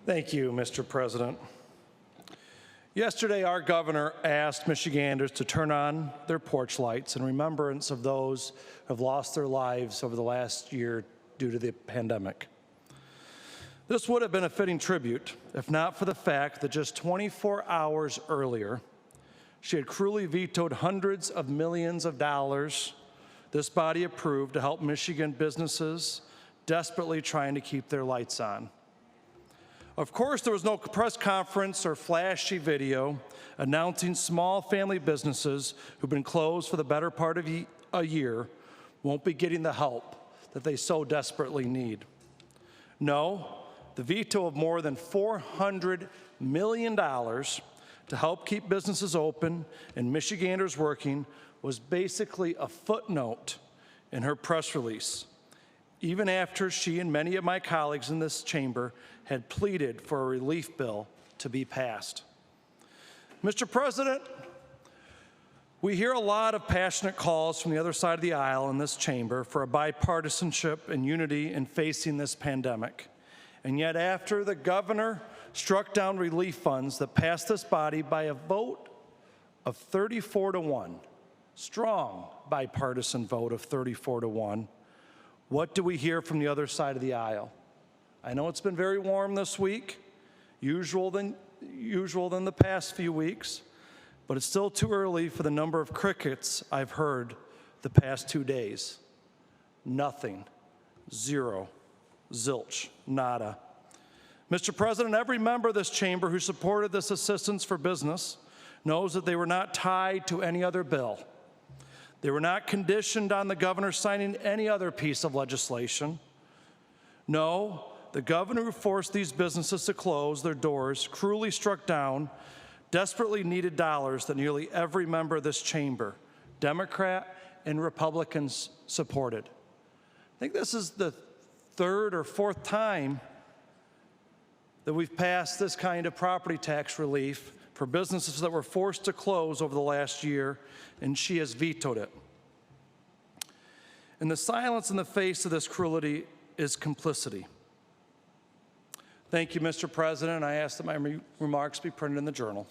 Thank you, Mr. President. Yesterday, our governor asked Michiganders to turn on their porch lights in remembrance of those who have lost their lives over the last year due to the pandemic. This would have been a fitting tribute, if not for the fact that just 24 hours earlier, she had cruelly vetoed hundreds of millions of dollars this body approved to help Michigan businesses desperately trying to keep their lights on. Of course, there was no press conference or flashy video announcing small family businesses who've been closed for the better part of a year won't be getting the help that they so desperately need. No, the veto of more than $400 million to help keep businesses open and Michiganders working was basically a footnote in her press release, even after she and many of my colleagues in this chamber had pleaded for a relief bill to be passed. Mr. President, we hear a lot of passionate calls from the other side of the aisle in this chamber for a bipartisanship and unity in facing this pandemic. And yet after the governor struck down relief funds that passed this body by a vote of 34-1, strong bipartisan vote of 34-1, what do we hear from the other side of the aisle? I know it's been very warm this week, usual than the past few weeks, but it's still too early for the number of crickets I've heard the past 2 days. Nothing, zero, zilch, nada. Mr. President, every member of this chamber who supported this assistance for business knows that they were not tied to any other bill. They were not conditioned on the governor signing any other piece of legislation. No, the governor who forced these businesses to close their doors cruelly struck down desperately needed dollars that nearly every member of this chamber, Democrat and Republicans, supported. I think this is the third or fourth time that we've passed this kind of property tax relief for businesses that were forced to close over the last year, and she has vetoed it. And the silence in the face of this cruelty is complicity. Thank you, Mr. President. I ask that my remarks be printed in the Journal.